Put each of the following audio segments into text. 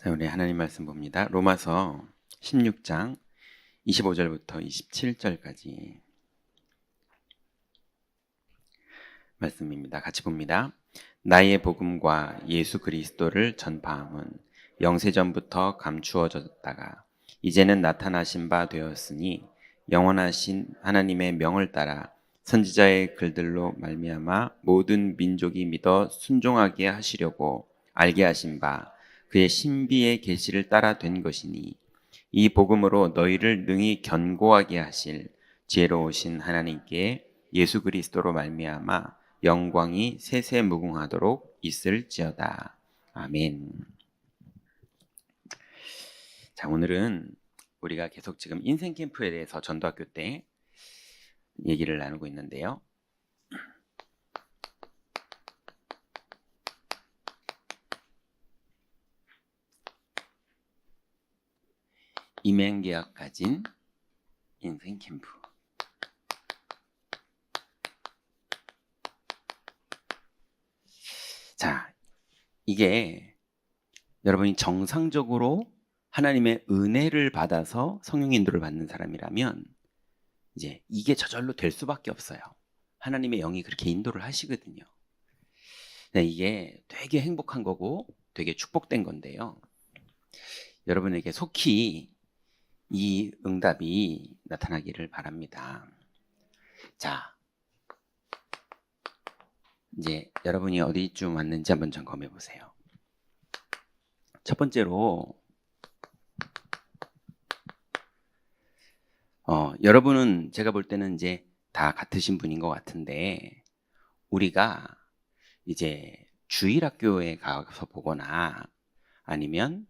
자, 우리 하나님 말씀 봅니다. 로마서 16장 25절부터 27절까지 말씀입니다. 같이 봅니다. 나의 복음과 예수 그리스도를 전파함은 영세전부터 감추어졌다가 이제는 나타나신 바 되었으니 영원하신 하나님의 명을 따라 선지자의 글들로 말미암아 모든 민족이 믿어 순종하게 하시려고 알게 하신 바 그의 신비의 계시를 따라 된 것이니 이 복음으로 너희를 능히 견고하게 하실 지혜로우신 하나님께 예수 그리스도로 말미암아 영광이 세세무궁하도록 있을지어다. 아멘. 자, 오늘은 우리가 계속 지금 인생 캠프에 대해서 전도학교 때 얘기를 나누고 있는데요. 임행계약 가진 인생 캠프. 자, 이게 여러분이 정상적으로 하나님의 은혜를 받아서 성령 인도를 받는 사람이라면 이제 이게 저절로 될 수밖에 없어요. 하나님의 영이 그렇게 인도를 하시거든요. 이게 되게 행복한 거고 되게 축복된 건데요. 여러분에게 속히 이 응답이 나타나기를 바랍니다. 자, 이제 여러분이 어디쯤 왔는지 한번 점검해 보세요. 첫 번째로 여러분은 제가 볼 때는 이제 다 같으신 분인 것 같은데 우리가 이제 주일학교에 가서 보거나 아니면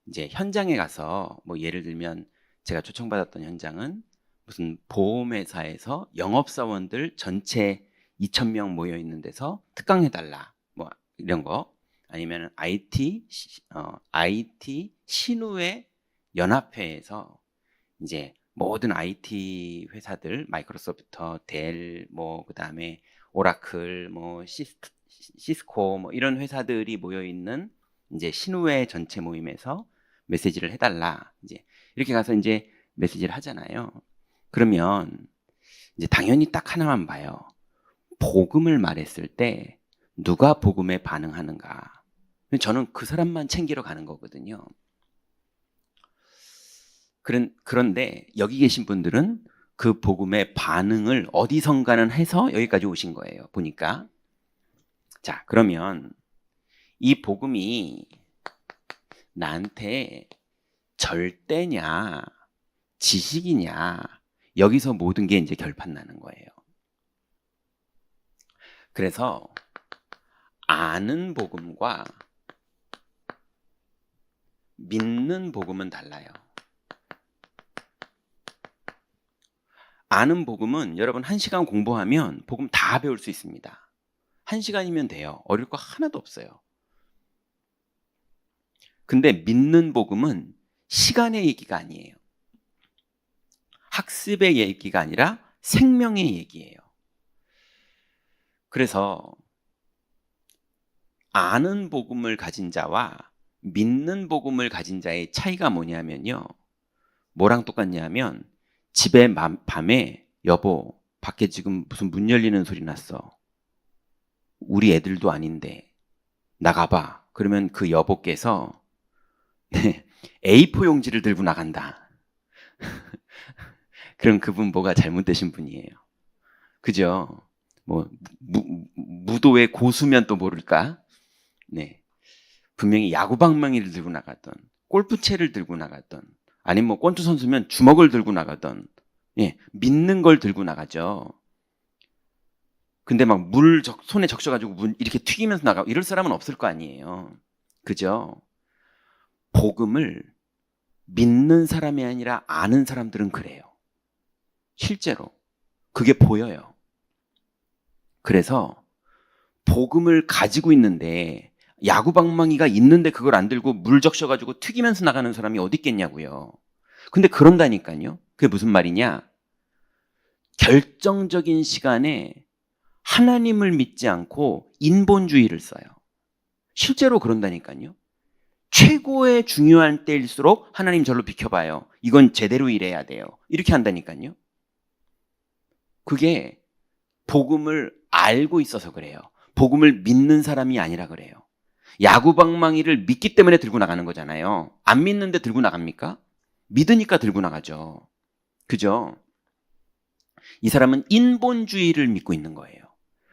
이제 현장에 가서 뭐 예를 들면 제가 초청받았던 현장은 무슨 보험회사에서 영업사원들 전체 2,000명 모여 있는 데서 특강해달라 뭐 이런 거 아니면 IT 신우회 연합회에서 이제 모든 IT 회사들 마이크로소프트, 델, 뭐 그다음에 오라클, 뭐 시스코 뭐 이런 회사들이 모여 있는 이제 신우회 전체 모임에서 메시지를 해달라 이제 이렇게 가서 이제 메시지를 하잖아요. 그러면 이제 당연히 딱 하나만 봐요. 복음을 말했을 때 누가 복음에 반응하는가. 저는 그 사람만 챙기러 가는 거거든요. 그런데 여기 계신 분들은 그 복음의 반응을 어디선가는 해서 여기까지 오신 거예요. 보니까. 자, 그러면 이 복음이 나한테 절대냐, 지식이냐, 여기서 모든 게 이제 결판 나는 거예요. 그래서 아는 복음과 믿는 복음은 달라요. 아는 복음은 여러분 1시간 공부하면 복음 다 배울 수 있습니다. 1시간이면 돼요. 어려울 거 하나도 없어요. 근데 믿는 복음은 시간의 얘기가 아니에요. 학습의 얘기가 아니라 생명의 얘기예요. 그래서 아는 복음을 가진 자와 믿는 복음을 가진 자의 차이가 뭐냐면요. 뭐랑 똑같냐면 집에 밤에 여보 밖에 지금 무슨 문 열리는 소리 났어. 우리 애들도 아닌데 나가봐. 그러면 그 여보께서 A4 용지를 들고 나간다. 그럼 그분 뭐가 잘못되신 분이에요. 그죠? 뭐 무도의 고수면 또 모를까? 네, 분명히 야구방망이를 들고 나갔던, 골프채를 들고 나갔던, 아니면 뭐 권투 선수면 주먹을 들고 나가던, 예, 믿는 걸 들고 나가죠. 근데 막 물 손에 적셔가지고 물 이렇게 튀기면서 나가고 이럴 사람은 없을 거 아니에요. 그죠? 복음을 믿는 사람이 아니라 아는 사람들은 그래요. 실제로 그게 보여요. 그래서 복음을 가지고 있는데 야구방망이가 있는데 그걸 안 들고 물 적셔가지고 튀기면서 나가는 사람이 어디 있겠냐고요. 근데 그런다니까요. 그게 무슨 말이냐? 결정적인 시간에 하나님을 믿지 않고 인본주의를 써요. 실제로 그런다니까요. 최고의 중요한 때일수록 하나님 절로 비켜봐요. 이건 제대로 일해야 돼요. 이렇게 한다니까요. 그게 복음을 알고 있어서 그래요. 복음을 믿는 사람이 아니라 그래요. 야구방망이를 믿기 때문에 들고 나가는 거잖아요. 안 믿는데 들고 나갑니까? 믿으니까 들고 나가죠. 그죠? 이 사람은 인본주의를 믿고 있는 거예요.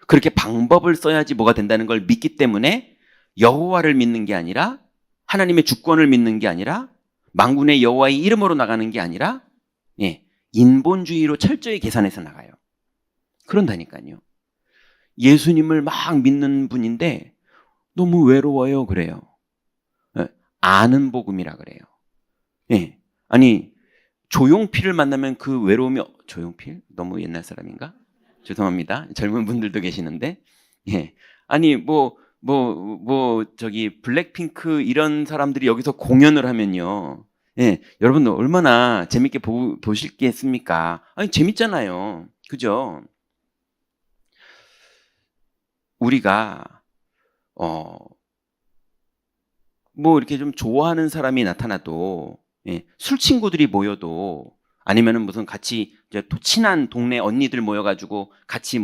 그렇게 방법을 써야지 뭐가 된다는 걸 믿기 때문에 여호와를 믿는 게 아니라, 하나님의 주권을 믿는 게 아니라, 만군의 여호와의 이름으로 나가는 게 아니라, 인본주의로 철저히 계산해서 나가요. 그런다니까요. 예수님을 막 믿는 분인데 너무 외로워요. 그래요. 아는 복음이라 그래요. 아니, 조용필을 만나면 그 외로움이, 조용필? 너무 옛날 사람인가? 죄송합니다. 젊은 분들도 계시는데. 아니, 저기, 블랙핑크 이런 사람들이 여기서 공연을 하면요. 여러분 얼마나 재밌게 보실겠습니까? 아니, 재밌잖아요. 그죠? 우리가, 이렇게 좀 좋아하는 사람이 나타나도, 술 친구들이 모여도, 아니면은 무슨 같이 이제 친한 동네 언니들 모여가지고 같이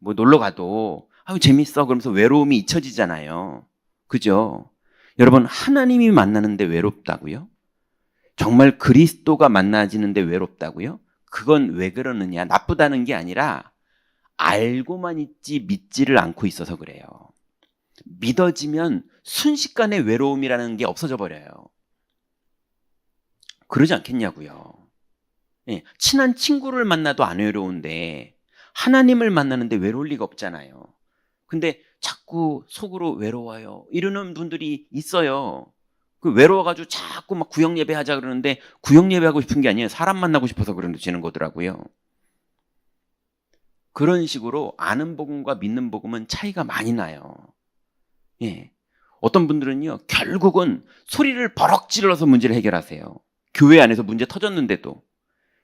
놀러 가도, 아유, 재밌어. 그러면서 외로움이 잊혀지잖아요. 그죠? 여러분, 하나님이 만나는데 외롭다고요? 정말 그리스도가 만나지는데 외롭다고요? 그건 왜 그러느냐? 나쁘다는 게 아니라 알고만 있지 믿지를 않고 있어서 그래요. 믿어지면 순식간에 외로움이라는 게 없어져 버려요. 그러지 않겠냐고요. 친한 친구를 만나도 안 외로운데 하나님을 만나는데 외로울 리가 없잖아요. 근데 자꾸 속으로 외로워요 이러는 분들이 있어요. 그 외로워가지고 자꾸 막 구역 예배하자 그러는데 구역 예배하고 싶은 게 아니에요. 사람 만나고 싶어서 그러는 거더라고요. 그런 식으로 아는 복음과 믿는 복음은 차이가 많이 나요. 어떤 분들은요, 결국은 소리를 버럭 질러서 문제를 해결하세요. 교회 안에서 문제 터졌는데도,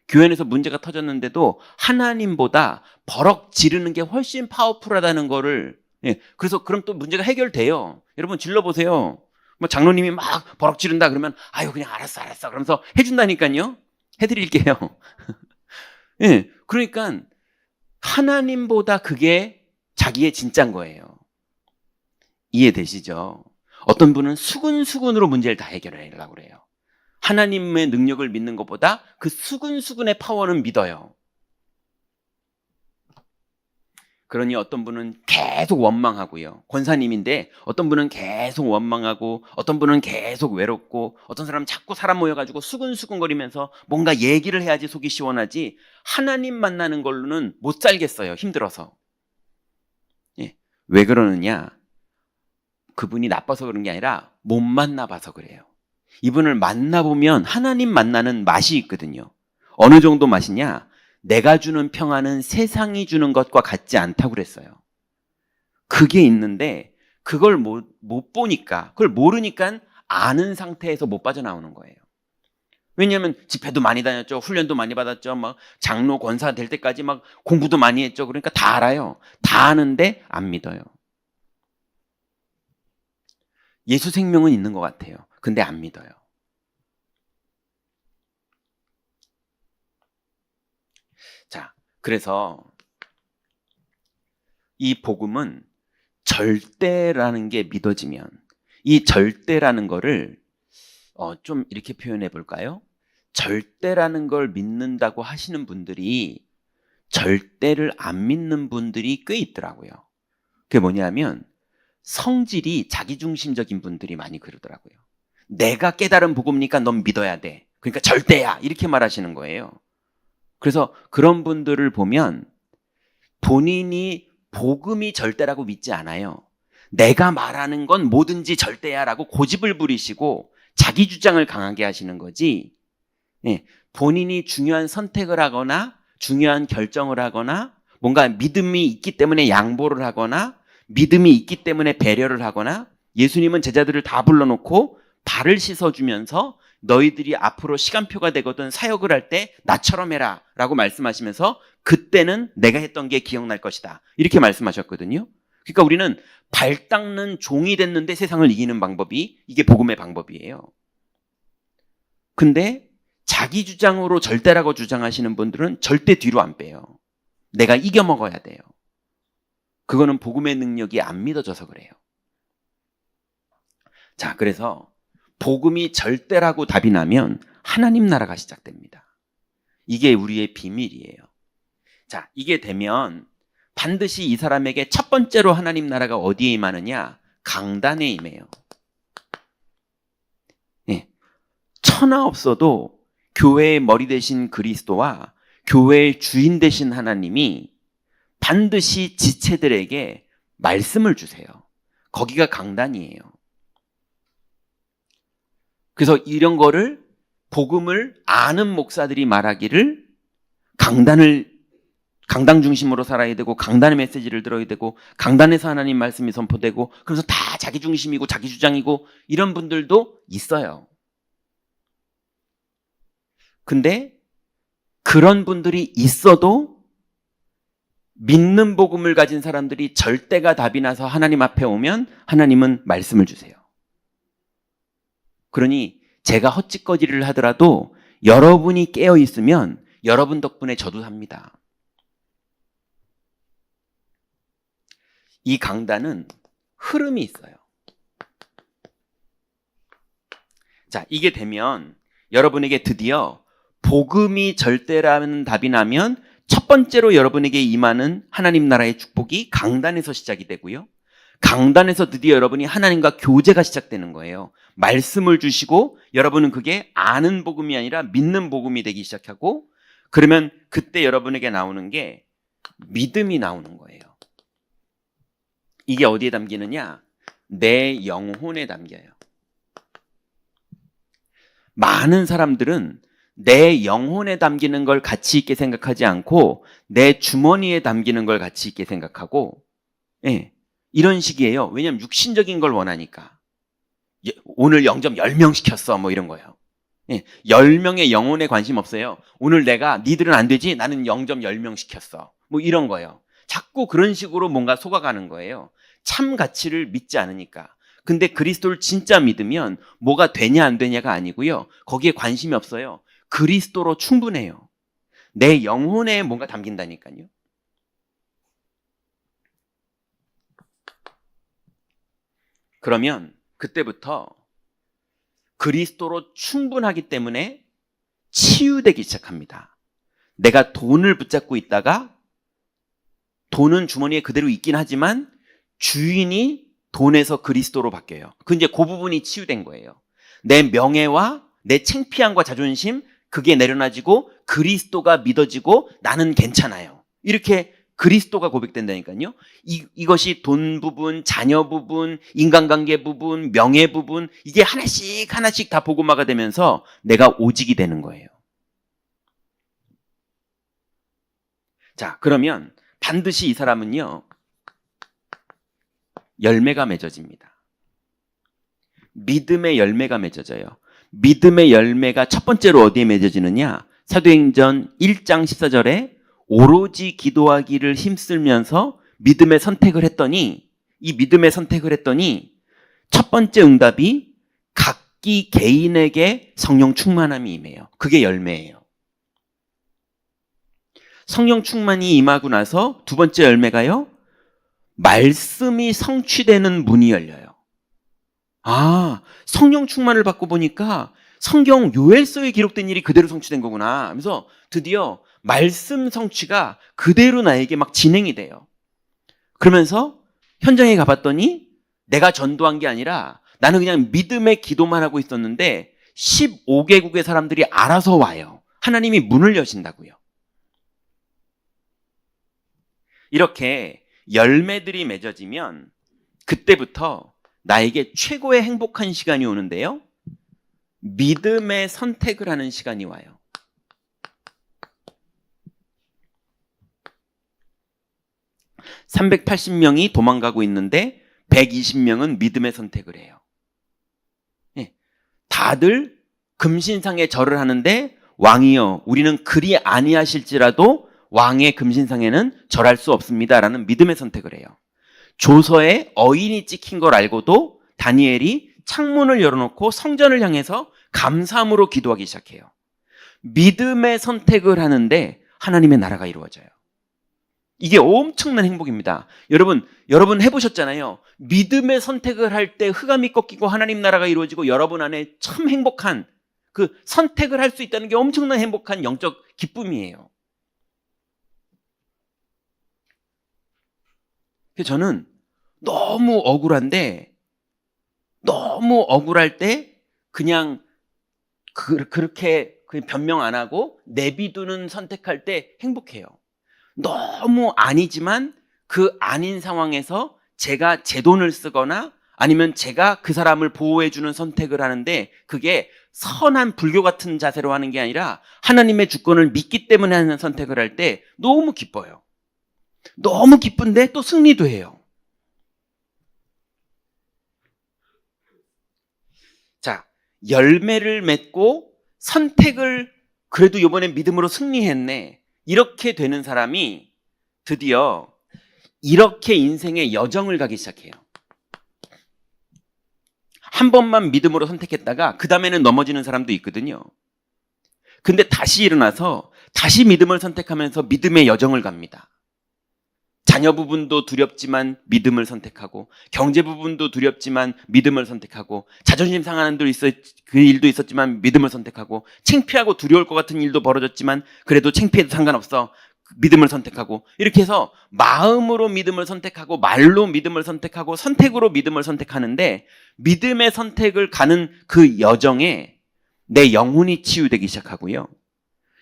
교회 안에서 문제가 터졌는데도 하나님보다 버럭 지르는 게 훨씬 파워풀하다는 거를, 그래서 그럼 또 문제가 해결돼요. 여러분 질러보세요. 장로님이 막 버럭 지른다 그러면 아유 그냥 알았어 그러면서 해준다니까요. 해드릴게요. 그러니까 하나님보다 그게 자기의 진짜인 거예요. 이해되시죠? 어떤 분은 수근수근으로 문제를 다 해결하려고 그래요. 하나님의 능력을 믿는 것보다 그 수근수근의 파워는 믿어요. 그러니 어떤 분은 계속 원망하고요. 권사님인데 어떤 분은 계속 원망하고, 어떤 분은 계속 외롭고, 어떤 사람은 자꾸 사람 모여가지고 수근수근거리면서 뭔가 얘기를 해야지 속이 시원하지, 하나님 만나는 걸로는 못 살겠어요. 힘들어서. 왜 그러느냐? 그분이 나빠서 그런 게 아니라 못 만나봐서 그래요. 이분을 만나보면 하나님 만나는 맛이 있거든요. 어느 정도 맛이냐? 내가 주는 평안은 세상이 주는 것과 같지 않다고 그랬어요. 그게 있는데 그걸 못 보니까, 그걸 모르니까 아는 상태에서 못 빠져나오는 거예요. 왜냐하면 집회도 많이 다녔죠. 훈련도 많이 받았죠. 막 장로 권사 될 때까지 막 공부도 많이 했죠. 그러니까 다 알아요. 다 아는데 안 믿어요. 예수 생명은 있는 것 같아요. 근데 안 믿어요. 자, 그래서 이 복음은 절대라는 게 믿어지면, 이 절대라는 거를 좀 이렇게 표현해 볼까요? 절대라는 걸 믿는다고 하시는 분들이 절대를 안 믿는 분들이 꽤 있더라고요. 그게 뭐냐면 성질이 자기중심적인 분들이 많이 그러더라고요. 내가 깨달은 복음이니까 넌 믿어야 돼. 그러니까 절대야. 이렇게 말하시는 거예요. 그래서 그런 분들을 보면 본인이 복음이 절대라고 믿지 않아요. 내가 말하는 건 뭐든지 절대야라고 고집을 부리시고 자기 주장을 강하게 하시는 거지, 본인이 중요한 선택을 하거나 중요한 결정을 하거나 뭔가 믿음이 있기 때문에 양보를 하거나 믿음이 있기 때문에 배려를 하거나, 예수님은 제자들을 다 불러놓고 발을 씻어주면서 너희들이 앞으로 시간표가 되거든 사역을 할 때 나처럼 해라 라고 말씀하시면서 그때는 내가 했던 게 기억날 것이다 이렇게 말씀하셨거든요. 그러니까 우리는 발 닦는 종이 됐는데 세상을 이기는 방법이 이게 복음의 방법이에요. 근데 자기 주장으로 절대라고 주장하시는 분들은 절대 뒤로 안 빼요. 내가 이겨 먹어야 돼요. 그거는 복음의 능력이 안 믿어져서 그래요. 자, 그래서 복음이 절대라고 답이 나면 하나님 나라가 시작됩니다. 이게 우리의 비밀이에요. 자, 이게 되면 반드시 이 사람에게 첫 번째로 하나님 나라가 어디에 임하느냐? 강단에 임해요. 네. 천하 없어도 교회의 머리 대신 그리스도와 교회의 주인 되신 하나님이 반드시 지체들에게 말씀을 주세요. 거기가 강단이에요. 그래서 이런 거를 복음을 아는 목사들이 말하기를 강단 중심으로 살아야 되고 강단의 메시지를 들어야 되고 강단에서 하나님 말씀이 선포되고 그래서 다 자기 중심이고 자기 주장이고 이런 분들도 있어요. 근데 그런 분들이 있어도 믿는 복음을 가진 사람들이 절대가 답이 나서 하나님 앞에 오면 하나님은 말씀을 주세요. 그러니 제가 헛짓거리를 하더라도 여러분이 깨어 있으면 여러분 덕분에 저도 삽니다. 이 강단은 흐름이 있어요. 자, 이게 되면 여러분에게 드디어 복음이 절대라는 답이 나면 첫 번째로 여러분에게 임하는 하나님 나라의 축복이 강단에서 시작이 되고요. 강단에서 드디어 여러분이 하나님과 교제가 시작되는 거예요. 말씀을 주시고 여러분은 그게 아는 복음이 아니라 믿는 복음이 되기 시작하고 그러면 그때 여러분에게 나오는 게 믿음이 나오는 거예요. 이게 어디에 담기느냐? 내 영혼에 담겨요. 많은 사람들은 내 영혼에 담기는 걸 가치 있게 생각하지 않고 내 주머니에 담기는 걸 가치 있게 생각하고 이런 식이에요. 왜냐하면 육신적인 걸 원하니까. 오늘 영접 10명 시켰어 뭐 이런 거예요. 10명의 영혼에 관심 없어요. 오늘 내가 니들은 안 되지? 나는 영접 10명 시켰어. 뭐 이런 거예요. 자꾸 그런 식으로 뭔가 속아가는 거예요. 참 가치를 믿지 않으니까. 근데 그리스도를 진짜 믿으면 뭐가 되냐 안 되냐가 아니고요. 거기에 관심이 없어요. 그리스도로 충분해요. 내 영혼에 뭔가 담긴다니까요. 그러면 그때부터 그리스도로 충분하기 때문에 치유되기 시작합니다. 내가 돈을 붙잡고 있다가 돈은 주머니에 그대로 있긴 하지만 주인이 돈에서 그리스도로 바뀌어요. 이제 그 부분이 치유된 거예요. 내 명예와 내 창피함과 자존심 그게 내려놔지고 그리스도가 믿어지고 나는 괜찮아요. 이렇게 그리스도가 고백된다니까요. 이것이 돈 부분, 자녀 부분, 인간관계 부분, 명예 부분 이게 하나씩 하나씩 다 복음화가 되면서 내가 오직이 되는 거예요. 자, 그러면 반드시 이 사람은요. 열매가 맺어집니다. 믿음의 열매가 맺어져요. 믿음의 열매가 첫 번째로 어디에 맺어지느냐? 사도행전 1장 14절에 오로지 기도하기를 힘쓰면서 믿음의 선택을 했더니 이 믿음의 선택을 했더니 첫 번째 응답이 각기 개인에게 성령 충만함이 임해요. 그게 열매예요. 성령 충만이 임하고 나서 두 번째 열매가요. 말씀이 성취되는 문이 열려요. 아, 성령 충만을 받고 보니까 성경 요엘서에 기록된 일이 그대로 성취된 거구나 하면서 드디어 말씀 성취가 그대로 나에게 막 진행이 돼요. 그러면서 현장에 가봤더니 내가 전도한 게 아니라 나는 그냥 믿음의 기도만 하고 있었는데 15개국의 사람들이 알아서 와요. 하나님이 문을 여신다고요. 이렇게 열매들이 맺어지면 그때부터 나에게 최고의 행복한 시간이 오는데요. 믿음의 선택을 하는 시간이 와요. (380명이) 도망가고 있는데 120명은 믿음의 선택을 해요. 다들 금신상에 절을 하는데 왕이여 우리는 그리 아니하실지라도 왕의 금신상에는 절할 수 없습니다라는 믿음의 선택을 해요. 조서에 어인이 찍힌 걸 알고도 다니엘이 창문을 열어놓고 성전을 향해서 감사함으로 기도하기 시작해요. 믿음의 선택을 하는데 하나님의 나라가 이루어져요. 이게 엄청난 행복입니다. 여러분 해보셨잖아요. 믿음의 선택을 할 때 흑암이 꺾이고 하나님 나라가 이루어지고 여러분 안에 참 행복한 그 선택을 할 수 있다는 게 엄청난 행복한 영적 기쁨이에요. 저는 너무 억울한데 너무 억울할 때 그냥 그렇게 변명 안 하고 내비두는 선택할 때 행복해요. 너무 아니지만 그 아닌 상황에서 제가 제 돈을 쓰거나 아니면 제가 그 사람을 보호해주는 선택을 하는데 그게 선한 불교 같은 자세로 하는 게 아니라 하나님의 주권을 믿기 때문에 하는 선택을 할 때 너무 기뻐요. 너무 기쁜데 또 승리도 해요. 자, 열매를 맺고 선택을 그래도 이번엔 믿음으로 승리했네. 이렇게 되는 사람이 드디어 이렇게 인생의 여정을 가기 시작해요. 한 번만 믿음으로 선택했다가 그 다음에는 넘어지는 사람도 있거든요. 근데 다시 일어나서 다시 믿음을 선택하면서 믿음의 여정을 갑니다. 자녀 부분도 두렵지만 믿음을 선택하고 경제 부분도 두렵지만 믿음을 선택하고 자존심 상하는 그 일도 있었지만 믿음을 선택하고 창피하고 두려울 것 같은 일도 벌어졌지만 그래도 창피해도 상관없어 믿음을 선택하고 이렇게 해서 마음으로 믿음을 선택하고 말로 믿음을 선택하고 선택으로 믿음을 선택하는데 믿음의 선택을 가는 그 여정에 내 영혼이 치유되기 시작하고요.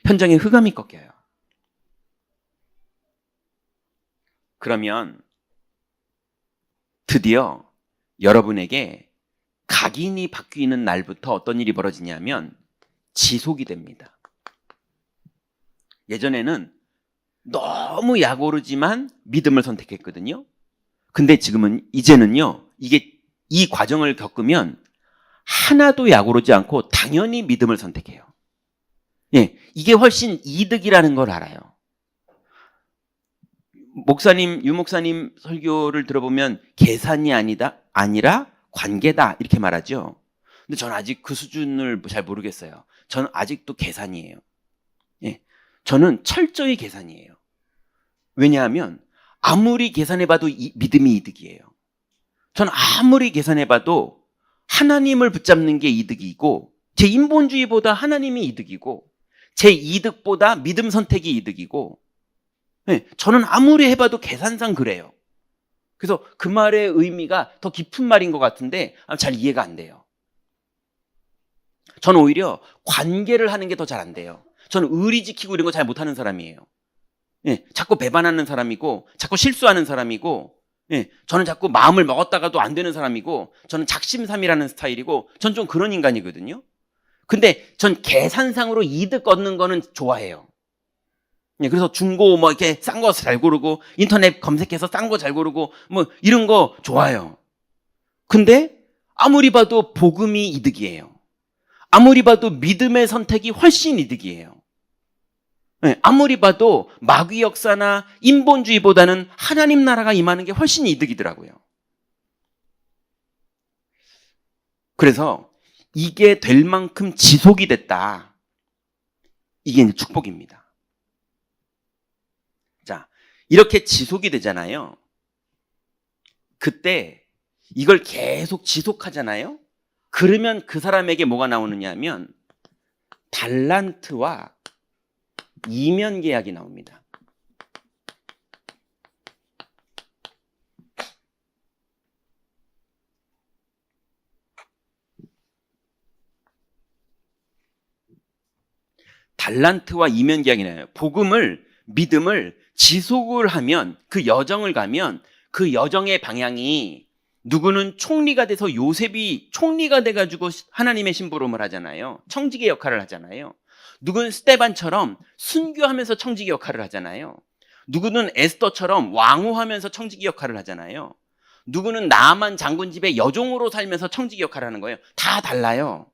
현장에 흑암이 꺾여요. 그러면 드디어 여러분에게 각인이 바뀌는 날부터 어떤 일이 벌어지냐면 지속이 됩니다. 예전에는 너무 약오르지만 믿음을 선택했거든요. 근데 이제는요, 이 과정을 겪으면 하나도 약오르지 않고 당연히 믿음을 선택해요. 예, 이게 훨씬 이득이라는 걸 알아요. 유 목사님 설교를 들어보면 계산이 아니라 관계다 이렇게 말하죠. 근데 저는 아직 그 수준을 잘 모르겠어요. 저는 아직도 계산이에요. 예, 저는 철저히 계산이에요. 왜냐하면 아무리 계산해봐도 믿음이 이득이에요. 저는 아무리 계산해봐도 하나님을 붙잡는 게 이득이고 제 인본주의보다 하나님이 이득이고 제 이득보다 믿음 선택이 이득이고 네, 저는 아무리 해봐도 계산상 그래요. 그래서 그 말의 의미가 더 깊은 말인 것 같은데 잘 이해가 안 돼요. 저는 오히려 관계를 하는 게 더 잘 안 돼요. 저는 의리 지키고 이런 거 잘 못하는 사람이에요. 예, 자꾸 배반하는 사람이고 자꾸 실수하는 사람이고 예, 저는 자꾸 마음을 먹었다가도 안 되는 사람이고 저는 작심삼일하는 스타일이고 전 좀 그런 인간이거든요. 근데 전 계산상으로 이득 얻는 거는 좋아해요. 예, 그래서 중고 이렇게 싼 거 잘 고르고 인터넷 검색해서 싼 거 잘 고르고 이런 거 좋아요. 근데 아무리 봐도 복음이 이득이에요. 아무리 봐도 믿음의 선택이 훨씬 이득이에요. 네, 아무리 봐도 마귀 역사나 인본주의보다는 하나님 나라가 임하는 게 훨씬 이득이더라고요. 그래서 이게 될 만큼 지속이 됐다. 이게 이제 축복입니다. 자, 이렇게 지속이 되잖아요. 그때 이걸 계속 지속하잖아요. 그러면 그 사람에게 뭐가 나오느냐 하면 달란트와 이면 계약이 나옵니다. 달란트와 이면 계약이 나요. 믿음을 지속을 하면 그 여정을 가면 그 여정의 방향이 누구는 총리가 돼서 요셉이 총리가 돼가지고 하나님의 심부름을 하잖아요. 청지기 역할을 하잖아요. 누구는 스데반처럼 순교하면서 청지기 역할을 하잖아요. 누구는 에스더처럼 왕후하면서 청지기 역할을 하잖아요. 누구는 나아만 장군 집에 여종으로 살면서 청지기 역할을 하는 거예요. 다 달라요.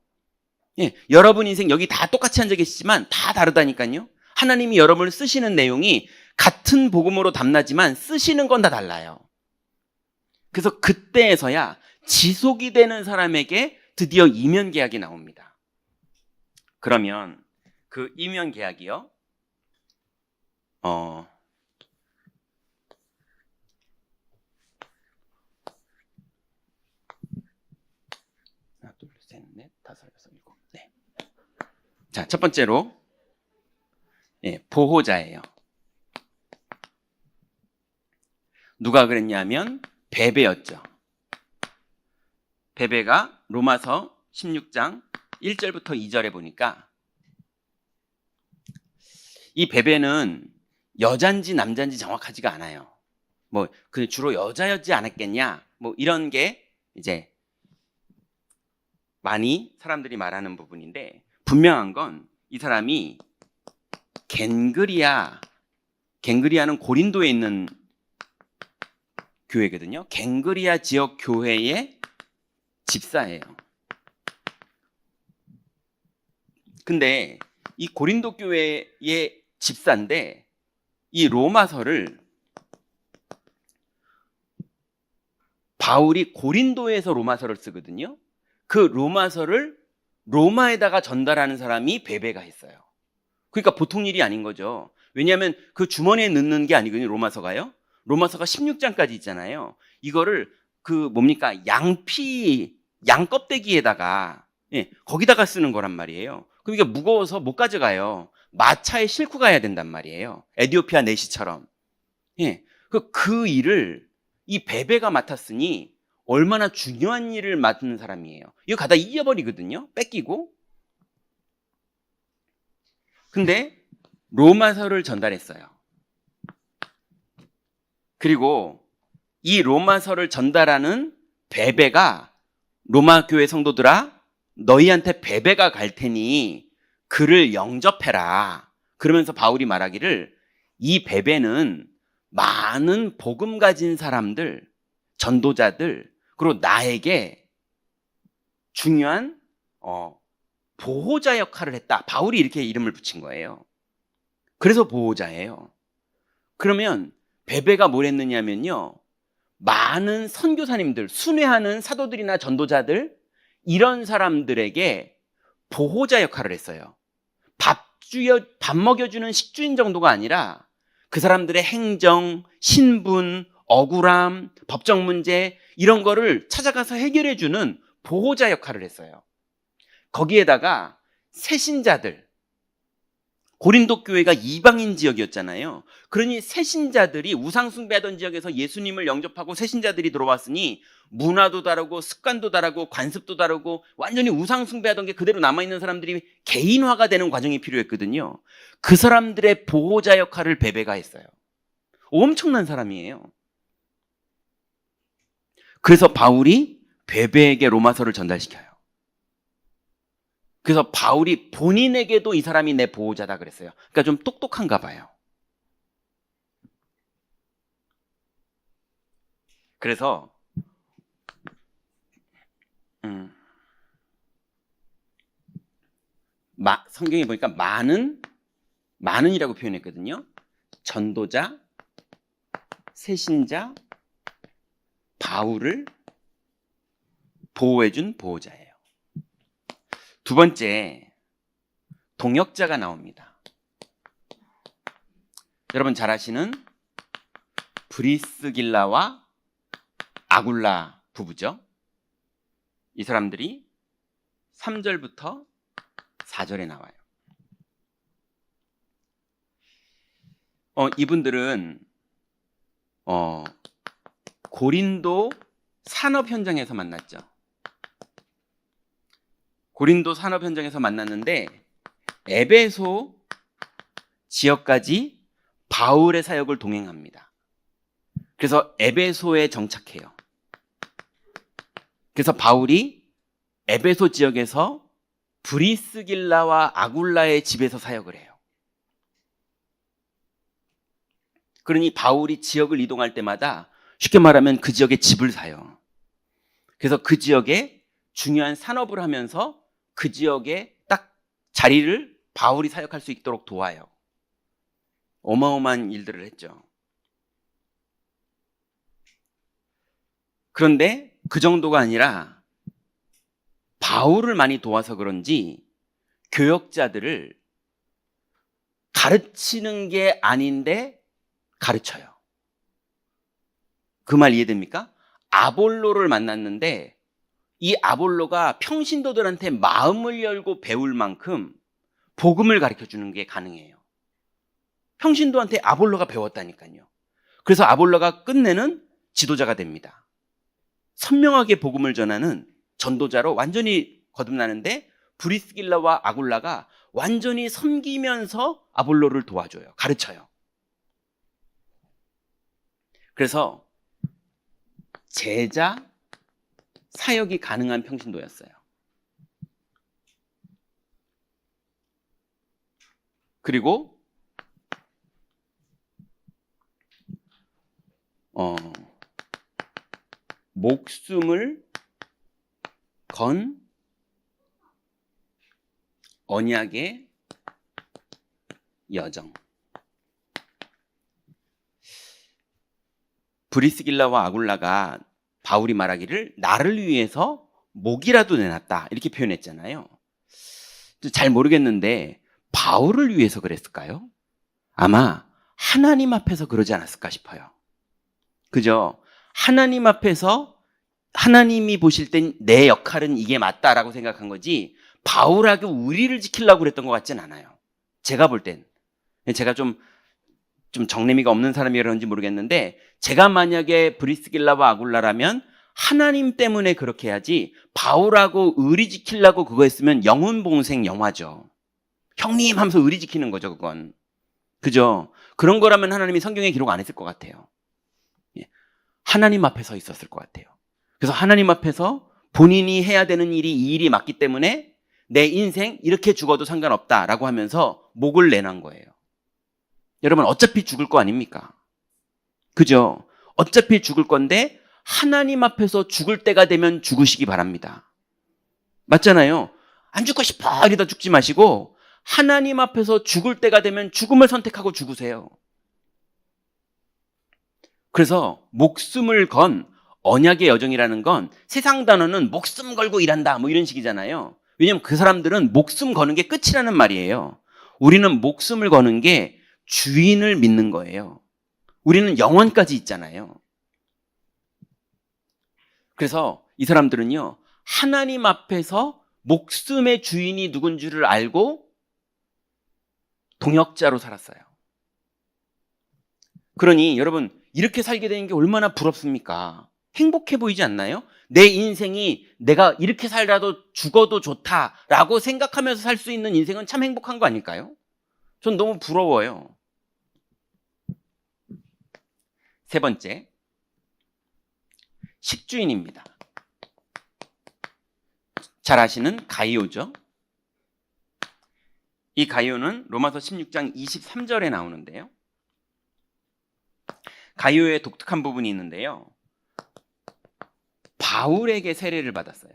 예, 여러분 인생 여기 다 똑같이 앉아 계시지만 다 다르다니까요. 하나님이 여러분을 쓰시는 내용이 같은 복음으로 담나지만 쓰시는 건 다 달라요. 그래서 그때에서야 지속이 되는 사람에게 드디어 이면 계약이 나옵니다. 그러면 그 이면 계약이요. 하나, 둘, 셋, 넷, 다섯, 여섯, 일곱. 네. 자, 첫 번째로 보호자예요. 누가 그랬냐면 베베였죠. 베베가 로마서 16장 1절부터 2절에 보니까 이 베베는 여잔지 남잔지 정확하지가 않아요. 뭐 그 주로 여자였지 않았겠냐? 뭐 이런 게 이제 많이 사람들이 말하는 부분인데, 분명한 건 이 사람이 겐그리아는 고린도에 있는 교회거든요. 겐그리아 지역 교회의 집사예요. 근데 이 고린도 교회의 집사인데 이 로마서를 바울이 고린도에서 로마서를 쓰거든요. 그 로마서를 로마에다가 전달하는 사람이 베베가 했어요. 그러니까 보통 일이 아닌 거죠. 왜냐하면 그 주머니에 넣는 게 아니거든요. 로마서가요. 로마서가 16장까지 있잖아요. 이거를 양 껍데기에다가 거기다가 쓰는 거란 말이에요. 그러니까 무거워서 못 가져가요. 마차에 싣고 가야 된단 말이에요. 에티오피아 내시처럼. 그 일을 이 베베가 맡았으니 얼마나 중요한 일을 맡는 사람이에요. 이거 가다 잊어버리거든요. 뺏기고. 근데 로마서를 전달했어요. 그리고 이 로마서를 전달하는 베베가 로마 교회 성도들아, 너희한테 베베가 갈 테니 그를 영접해라. 그러면서 바울이 말하기를 이 베베는 많은 복음 가진 사람들, 전도자들, 그리고 나에게 중요한 보호자 역할을 했다. 바울이 이렇게 이름을 붙인 거예요. 그래서 보호자예요. 그러면 베베가 뭘 했느냐면요, 많은 선교사님들, 순회하는 사도들이나 전도자들, 이런 사람들에게 보호자 역할을 했어요. 밥 먹여주는 식주인 정도가 아니라 그 사람들의 행정, 신분, 억울함, 법적 문제, 이런 거를 찾아가서 해결해주는 보호자 역할을 했어요. 거기에다가 새신자들, 고린도 교회가 이방인 지역이었잖아요. 그러니 새신자들이 우상숭배하던 지역에서 예수님을 영접하고 새신자들이 들어왔으니 문화도 다르고 습관도 다르고 관습도 다르고 완전히 우상숭배하던 게 그대로 남아있는 사람들이 개인화가 되는 과정이 필요했거든요. 그 사람들의 보호자 역할을 베베가 했어요. 엄청난 사람이에요. 그래서 바울이 베베에게 로마서를 전달시켜요. 그래서 바울이 본인에게도 이 사람이 내 보호자다 그랬어요. 그러니까 좀 똑똑한가 봐요. 그래서 성경에 보니까 많은이라고 표현했거든요. 전도자, 새신자, 바울을 보호해준 보호자예요. 두 번째, 동역자가 나옵니다. 여러분 잘 아시는 브리스길라와 아굴라 부부죠. 이 사람들이 3절부터 4절에 나와요. 이분들은 고린도 산업 현장에서 만났죠. 고린도 산업 현장에서 만났는데 에베소 지역까지 바울의 사역을 동행합니다. 그래서 에베소에 정착해요. 그래서 바울이 에베소 지역에서 브리스길라와 아굴라의 집에서 사역을 해요. 그러니 바울이 지역을 이동할 때마다 쉽게 말하면 그 지역에 집을 사요. 그래서 그 지역에 중요한 산업을 하면서 그 지역에 딱 자리를 바울이 사역할 수 있도록 도와요. 어마어마한 일들을 했죠. 그런데 그 정도가 아니라 바울을 많이 도와서 그런지 교역자들을 가르치는 게 아닌데 가르쳐요. 그 말 이해됩니까? 아볼로를 만났는데 이 아볼로가 평신도들한테 마음을 열고 배울 만큼 복음을 가르쳐 주는 게 가능해요. 평신도한테 아볼로가 배웠다니까요. 그래서 아볼로가 끝내는 지도자가 됩니다. 선명하게 복음을 전하는 전도자로 완전히 거듭나는데 브리스길라와 아굴라가 완전히 섬기면서 아볼로를 도와줘요. 가르쳐요. 그래서 제자 사역이 가능한 평신도였어요. 그리고 목숨을 건 언약의 여정. 브리스길라와 아굴라가 바울이 말하기를 나를 위해서 목이라도 내놨다 이렇게 표현했잖아요. 잘 모르겠는데 바울을 위해서 그랬을까요? 아마 하나님 앞에서 그러지 않았을까 싶어요. 그죠? 하나님 앞에서 하나님이 보실 땐 내 역할은 이게 맞다라고 생각한 거지 바울하고 우리를 지키려고 그랬던 것 같진 않아요. 제가 볼 땐. 제가 좀 정내미가 없는 사람이 그런지 모르겠는데 제가 만약에 브리스길라와 아굴라라면 하나님 때문에 그렇게 해야지 바울하고 의리 지키려고 그거 했으면 영혼봉생 영화죠. 형님 하면서 의리 지키는 거죠, 그건. 그죠? 그런 거라면 하나님이 성경에 기록 안 했을 것 같아요. 하나님 앞에 서 있었을 것 같아요. 그래서 하나님 앞에서 본인이 해야 되는 일이 이 일이 맞기 때문에 내 인생 이렇게 죽어도 상관없다라고 하면서 목을 내놓은 거예요. 여러분 어차피 죽을 거 아닙니까? 그죠? 어차피 죽을 건데 하나님 앞에서 죽을 때가 되면 죽으시기 바랍니다. 맞잖아요. 안 죽고 싶어 이러다 죽지 마시고 하나님 앞에서 죽을 때가 되면 죽음을 선택하고 죽으세요. 그래서 목숨을 건 언약의 여정이라는 건 세상 단어는 목숨 걸고 일한다 뭐 이런 식이잖아요. 왜냐하면 그 사람들은 목숨 거는 게 끝이라는 말이에요. 우리는 목숨을 거는 게 주인을 믿는 거예요. 우리는 영원까지 있잖아요. 그래서 이 사람들은요, 하나님 앞에서 목숨의 주인이 누군 줄을 알고 동역자로 살았어요. 그러니 여러분 이렇게 살게 되는 게 얼마나 부럽습니까? 행복해 보이지 않나요? 내 인생이 내가 이렇게 살라도 죽어도 좋다라고 생각하면서 살 수 있는 인생은 참 행복한 거 아닐까요? 전 너무 부러워요. 세 번째, 식주인입니다. 잘 아시는 가이오죠? 이 가이오는 로마서 16장 23절에 나오는데요. 가이오의 독특한 부분이 있는데요. 바울에게 세례를 받았어요.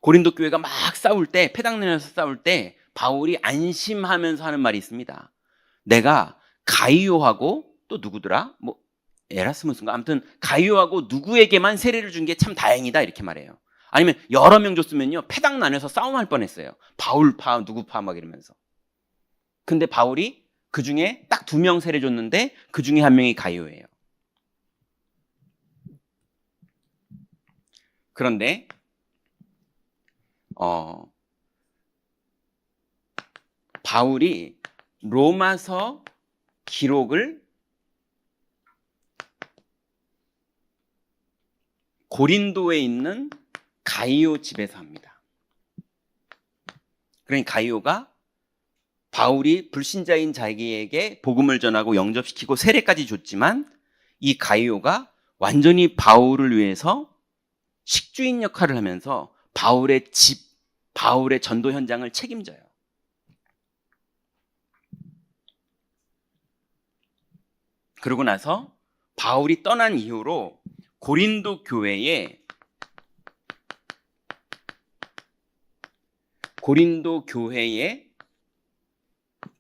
고린도 교회가 막 싸울 때, 패당내면서 싸울 때 바울이 안심하면서 하는 말이 있습니다. 내가 가이오하고 또 누구더라? 뭐 에라스무스인가? 아무튼 가이오하고 누구에게만 세례를 준 게 참 다행이다 이렇게 말해요. 아니면 여러 명 줬으면요 패당 나눠서 싸움할 뻔했어요. 바울파 누구파 막 이러면서. 근데 바울이 그 중에 딱 2명 세례 줬는데 그 중에 한 명이 가이오예요. 그런데 바울이 로마서 기록을 고린도에 있는 가이오 집에서 합니다. 그러니까 가이오가 바울이 불신자인 자기에게 복음을 전하고 영접시키고 세례까지 줬지만 이 가이오가 완전히 바울을 위해서 식주인 역할을 하면서 바울의 집, 바울의 전도 현장을 책임져요. 그러고 나서 바울이 떠난 이후로 고린도 교회의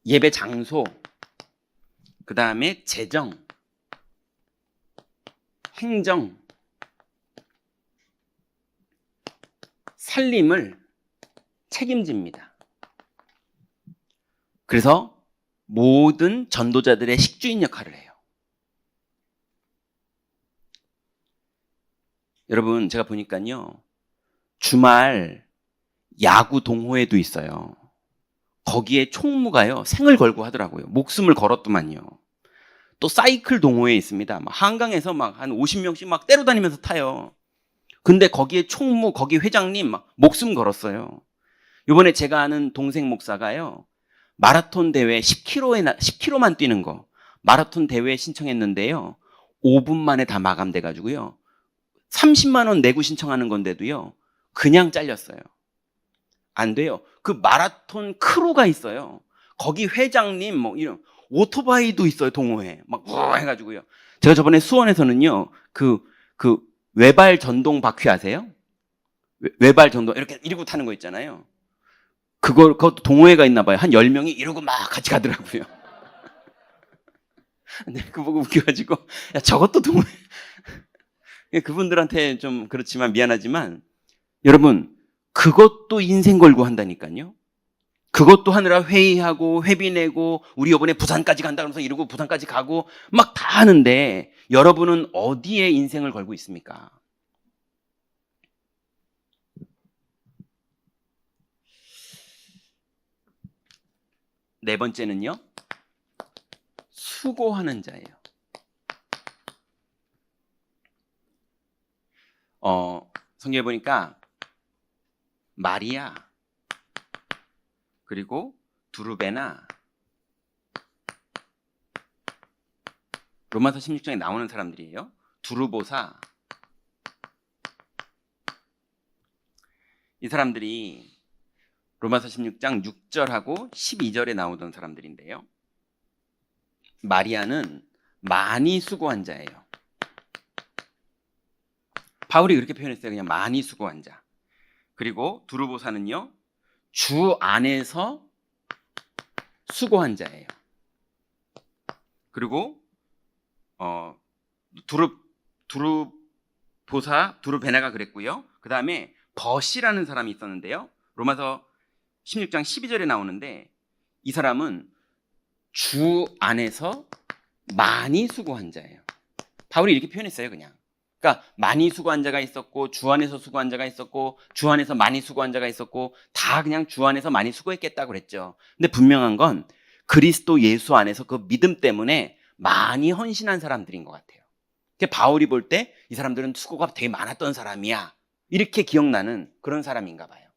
예배 장소, 그 다음에 재정, 행정, 살림을 책임집니다. 그래서 모든 전도자들의 식주인 역할을 해요. 여러분, 제가 보니까요, 주말 야구 동호회도 있어요. 거기에 총무가요, 생을 걸고 하더라고요. 목숨을 걸었더만요. 또 사이클 동호회 있습니다. 막 한강에서 막 한 50명씩 막 때려 다니면서 타요. 근데 거기에 총무, 거기 회장님 막 목숨 걸었어요. 이번에 제가 아는 동생 목사가요, 마라톤 대회 10km만 뛰는 거, 마라톤 대회에 신청했는데요, 5분 만에 다 마감돼가지고요, 30만 원 내고 신청하는 건데도요, 그냥 잘렸어요. 안 돼요. 그 마라톤 크루가 있어요. 거기 회장님 뭐 이런 오토바이도 있어요. 동호회 막 해가지고요. 제가 저번에 수원에서는요, 그 외발 전동 바퀴 아세요? 외발 전동 이렇게 이러고 타는 거 있잖아요. 그것도 동호회가 있나 봐요. 한 10명이 이러고 막 같이 가더라고요. 근데 그거 보고 웃겨가지고, 야, 저것도 동호회. 그분들한테 좀 그렇지만 미안하지만, 여러분, 그것도 인생 걸고 한다니까요. 그것도 하느라 회의하고 회비 내고, 우리 이번에 부산까지 간다 그러면서 이러고 부산까지 가고 막 다 하는데, 여러분은 어디에 인생을 걸고 있습니까? 네 번째는요, 수고하는 자예요. 성경에 보니까 마리아, 그리고 두루베나, 로마서 16장에 나오는 사람들이에요. 두루보사, 이 사람들이 로마서 16장 6절하고 12절에 나오던 사람들인데요, 마리아는 많이 수고한 자예요. 바울이 그렇게 표현했어요. 그냥 많이 수고한 자. 그리고 두루보사는요, 주 안에서 수고한 자예요. 그리고 두루보사, 두루베나가 그랬고요. 그 다음에 벗이라는 사람이 있었는데요, 로마서 16장 12절에 나오는데, 이 사람은 주 안에서 많이 수고한 자예요. 바울이 이렇게 표현했어요. 그냥. 그러니까 많이 수고한 자가 있었고, 주 안에서 수고한 자가 있었고, 주 안에서 많이 수고한 자가 있었고, 다 그냥 주 안에서 많이 수고했겠다고 그랬죠. 근데 분명한 건 그리스도 예수 안에서 그 믿음 때문에 많이 헌신한 사람들인 것 같아요. 바울이 볼 때 이 사람들은 수고가 되게 많았던 사람이야, 이렇게 기억나는 그런 사람인가 봐요.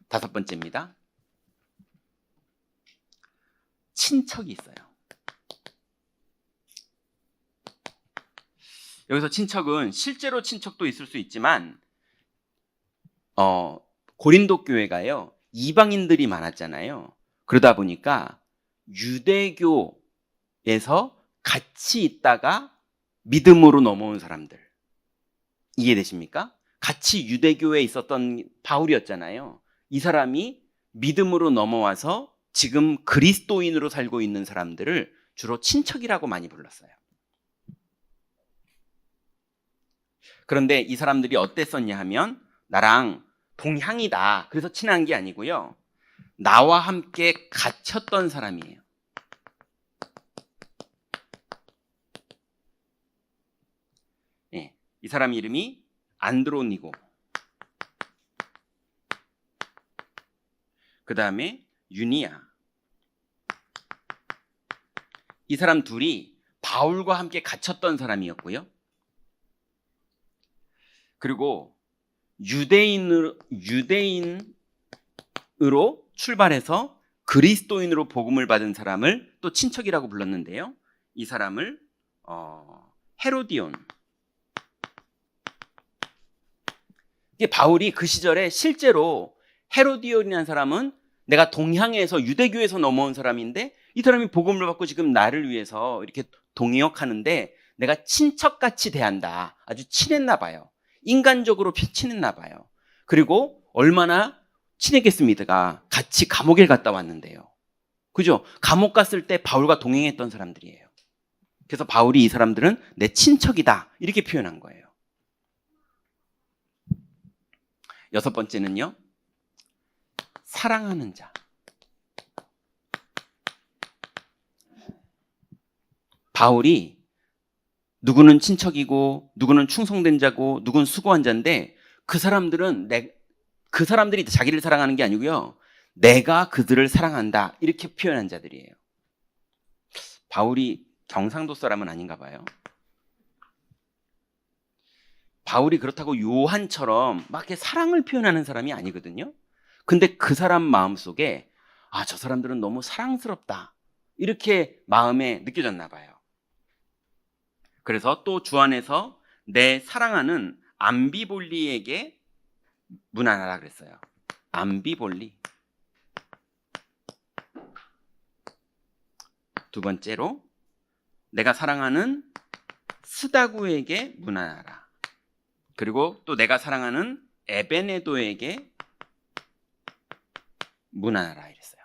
다섯 번째입니다. 친척이 있어요. 여기서 친척은 실제로 친척도 있을 수 있지만, 고린도 교회가요, 이방인들이 많았잖아요. 그러다 보니까 유대교에서 같이 있다가 믿음으로 넘어온 사람들, 이해되십니까? 같이 유대교에 있었던 바울이었잖아요. 이 사람이 믿음으로 넘어와서 지금 그리스도인으로 살고 있는 사람들을 주로 친척이라고 많이 불렀어요. 그런데 이 사람들이 어땠었냐 하면, 나랑 동향이다, 그래서 친한 게 아니고요, 나와 함께 갇혔던 사람이에요. 네, 이 사람 이름이 안드로니고, 그 다음에 유니아. 이 사람 둘이 바울과 함께 갇혔던 사람이었고요. 그리고 유대인으로 출발해서 그리스도인으로 복음을 받은 사람을 또 친척이라고 불렀는데요, 이 사람을 헤로디온. 이게 바울이 그 시절에 실제로 헤로디온이라는 사람은 내가 동향에서 유대교에서 넘어온 사람인데, 이 사람이 복음을 받고 지금 나를 위해서 이렇게 동역하는데 내가 친척같이 대한다. 아주 친했나 봐요. 인간적으로 친했나 봐요. 그리고 얼마나 친했겠습니까? 같이 감옥에 갔다 왔는데요. 그죠? 감옥 갔을 때 바울과 동행했던 사람들이에요. 그래서 바울이 이 사람들은 내 친척이다 이렇게 표현한 거예요. 여섯 번째는요, 사랑하는 자. 바울이 누구는 친척이고 누구는 충성된 자고 누구는 수고한 자인데 그 사람들이 자기를 사랑하는 게 아니고요, 내가 그들을 사랑한다 이렇게 표현한 자들이에요. 바울이 경상도 사람은 아닌가 봐요. 바울이 그렇다고 요한처럼 막 이렇게 사랑을 표현하는 사람이 아니거든요. 근데 그 사람 마음속에 저 사람들은 너무 사랑스럽다 이렇게 마음에 느껴졌나 봐요. 그래서 또 주 안에서 내 사랑하는 암비볼리에게 문안하라 그랬어요. 암비볼리. 두 번째로 내가 사랑하는 스다구에게 문안하라. 그리고 또 내가 사랑하는 에베네도에게 문안하라 이랬어요.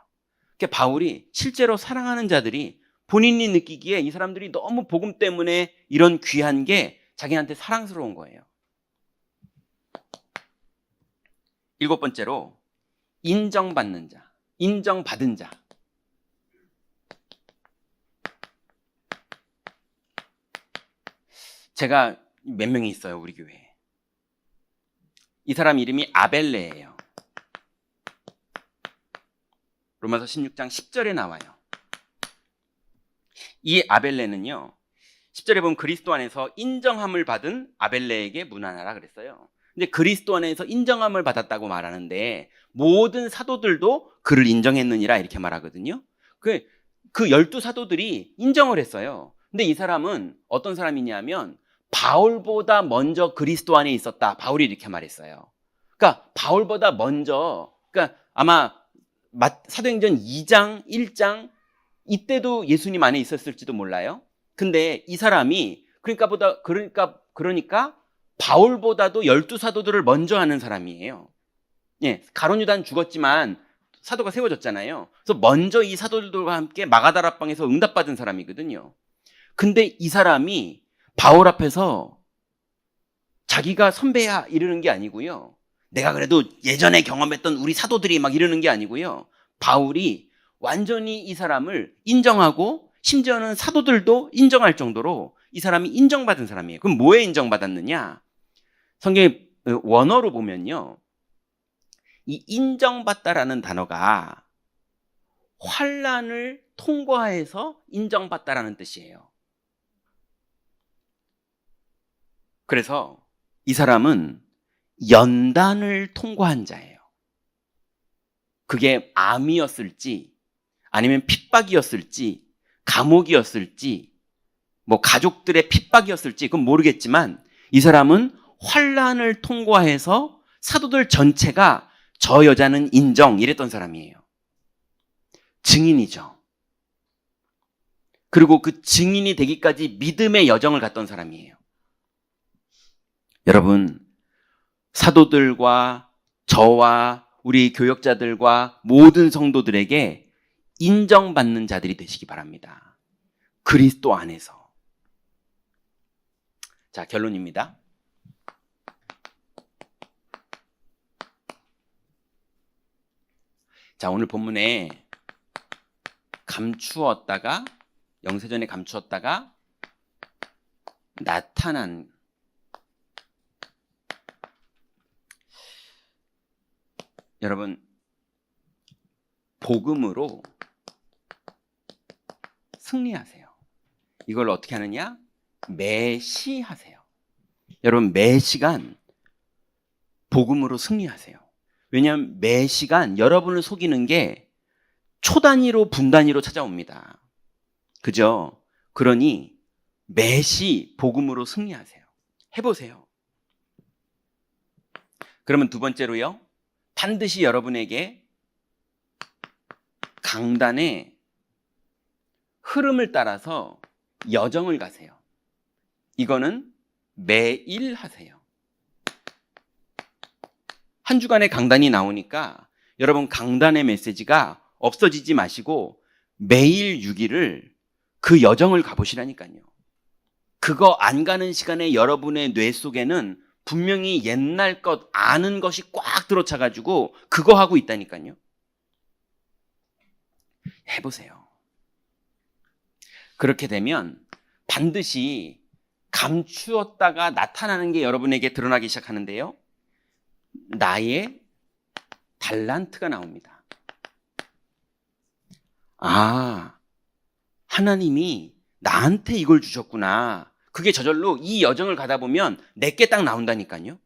그러니까 바울이 실제로 사랑하는 자들이 본인이 느끼기에 이 사람들이 너무 복음 때문에 이런 귀한 게 자기한테 사랑스러운 거예요. 일곱 번째로 인정받는 자, 인정받은 자. 제가 몇 명이 있어요, 우리 교회에. 이 사람 이름이 아벨레예요. 로마서 16장 10절에 나와요. 이 아벨레는요, 10절에 보면 그리스도 안에서 인정함을 받은 아벨레에게 문안하라 그랬어요. 근데 그리스도 안에서 인정함을 받았다고 말하는데 모든 사도들도 그를 인정했느니라 이렇게 말하거든요. 그 12사도들이 인정을 했어요. 근데 이 사람은 어떤 사람이냐면 바울보다 먼저 그리스도 안에 있었다. 바울이 이렇게 말했어요. 그러니까 바울보다 먼저, 그러니까 아마 사도행전 2장, 1장 이때도 예수님 안에 있었을지도 몰라요. 근데 이 사람이 그러니까 바울보다도 12사도들을 먼저 하는 사람이에요. 예, 가룟 유다는 죽었지만 사도가 세워졌잖아요. 그래서 먼저 이 사도들과 함께 마가다락방에서 응답받은 사람이거든요. 근데 이 사람이 바울 앞에서 자기가 선배야 이러는 게 아니고요, 내가 그래도 예전에 경험했던 우리 사도들이 막 이러는 게 아니고요, 바울이 완전히 이 사람을 인정하고 심지어는 사도들도 인정할 정도로 이 사람이 인정받은 사람이에요. 그럼 뭐에 인정받았느냐? 성경의 원어로 보면요, 이 인정받다라는 단어가 환난을 통과해서 인정받다라는 뜻이에요. 그래서 이 사람은 연단을 통과한 자예요. 그게 암이었을지 아니면 핍박이었을지 감옥이었을지 뭐 가족들의 핍박이었을지 그건 모르겠지만 이 사람은 환난을 통과해서 사도들 전체가 저 여자는 인정 이랬던 사람이에요. 증인이죠. 그리고 그 증인이 되기까지 믿음의 여정을 갔던 사람이에요. 여러분, 사도들과 저와 우리 교역자들과 모든 성도들에게 인정받는 자들이 되시기 바랍니다. 그리스도 안에서. 자, 결론입니다. 자, 오늘 본문에 영세전에 감추었다가 나타난, 여러분, 복음으로 승리하세요. 이걸 어떻게 하느냐? 매시하세요. 여러분, 매 시간 복음으로 승리하세요. 왜냐하면 매 시간 여러분을 속이는 게 초 단위로 분 단위로 찾아옵니다. 그죠? 그러니 매시 복음으로 승리하세요. 해보세요. 그러면 두 번째로요, 반드시 여러분에게 강단의 흐름을 따라서 여정을 가세요. 이거는 매일 하세요. 한 주간의 강단이 나오니까 여러분 강단의 메시지가 없어지지 마시고 매일 6일을 그 여정을 가보시라니까요. 그거 안 가는 시간에 여러분의 뇌 속에는 분명히 옛날 것 아는 것이 꽉 들어차가지고 그거 하고 있다니까요. 해보세요. 그렇게 되면 반드시 감추었다가 나타나는 게 여러분에게 드러나기 시작하는데요. 나의 달란트가 나옵니다. 아, 하나님이 나한테 이걸 주셨구나. 그게 저절로 이 여정을 가다 보면 내게 딱 나온다니까요.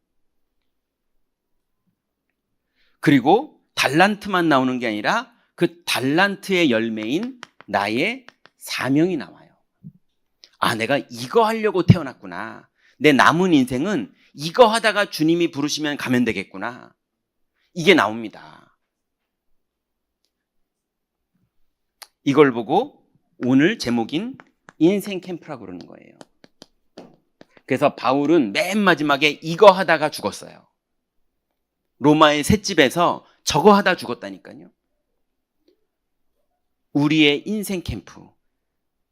그리고 달란트만 나오는 게 아니라 그 달란트의 열매인 나의 사명이 나와요. 아, 내가 이거 하려고 태어났구나. 내 남은 인생은 이거 하다가 주님이 부르시면 가면 되겠구나. 이게 나옵니다. 이걸 보고 오늘 제목인 인생 캠프라고 그러는 거예요. 그래서 바울은 맨 마지막에 이거 하다가 죽었어요. 로마의 셋집에서 저거 하다 죽었다니까요. 우리의 인생 캠프.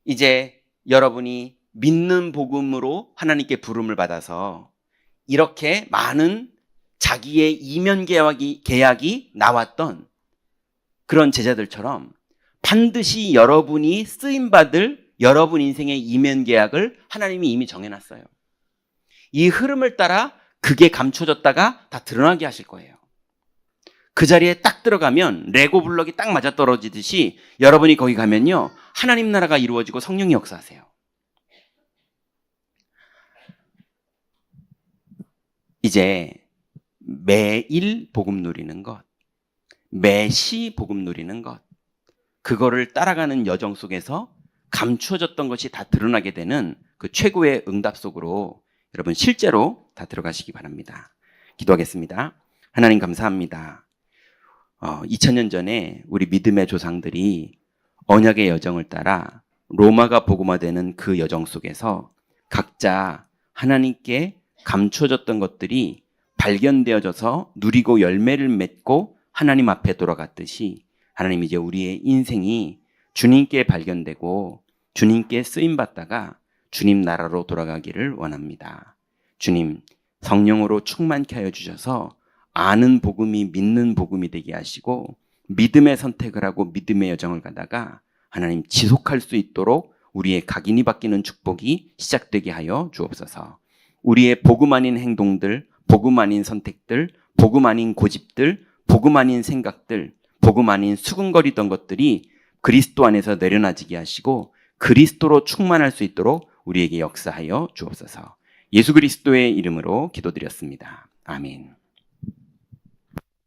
이제 여러분이 믿는 복음으로 하나님께 부름을 받아서 이렇게 많은 자기의 이면 계약이 나왔던 그런 제자들처럼 반드시 여러분이 쓰임받을 여러분 인생의 이면 계약을 하나님이 이미 정해놨어요. 이 흐름을 따라 그게 감춰졌다가 다 드러나게 하실 거예요. 그 자리에 딱 들어가면 레고 블럭이 딱 맞아떨어지듯이 여러분이 거기 가면요, 하나님 나라가 이루어지고 성령이 역사하세요. 이제 매일 복음 누리는 것, 매시 복음 누리는 것, 그거를 따라가는 여정 속에서 감추어졌던 것이 다 드러나게 되는 그 최고의 응답 속으로 여러분 실제로 다 들어가시기 바랍니다. 기도하겠습니다. 하나님 감사합니다. 2000년 전에 우리 믿음의 조상들이 언약의 여정을 따라 로마가 복음화되는 그 여정 속에서 각자 하나님께 감춰졌던 것들이 발견되어져서 누리고 열매를 맺고 하나님 앞에 돌아갔듯이 하나님 이제 우리의 인생이 주님께 발견되고 주님께 쓰임받다가 주님 나라로 돌아가기를 원합니다. 주님 성령으로 충만케 하여 주셔서 아는 복음이 믿는 복음이 되게 하시고 믿음의 선택을 하고 믿음의 여정을 가다가 하나님 지속할 수 있도록 우리의 각인이 바뀌는 축복이 시작되게 하여 주옵소서. 우리의 복음 아닌 행동들, 복음 아닌 선택들, 복음 아닌 고집들, 복음 아닌 생각들, 복음 아닌 수근거리던 것들이 그리스도 안에서 내려놔지게 하시고 그리스도로 충만할 수 있도록 우리에게 역사하여 주옵소서. 예수 그리스도의 이름으로 기도드렸습니다. 아멘.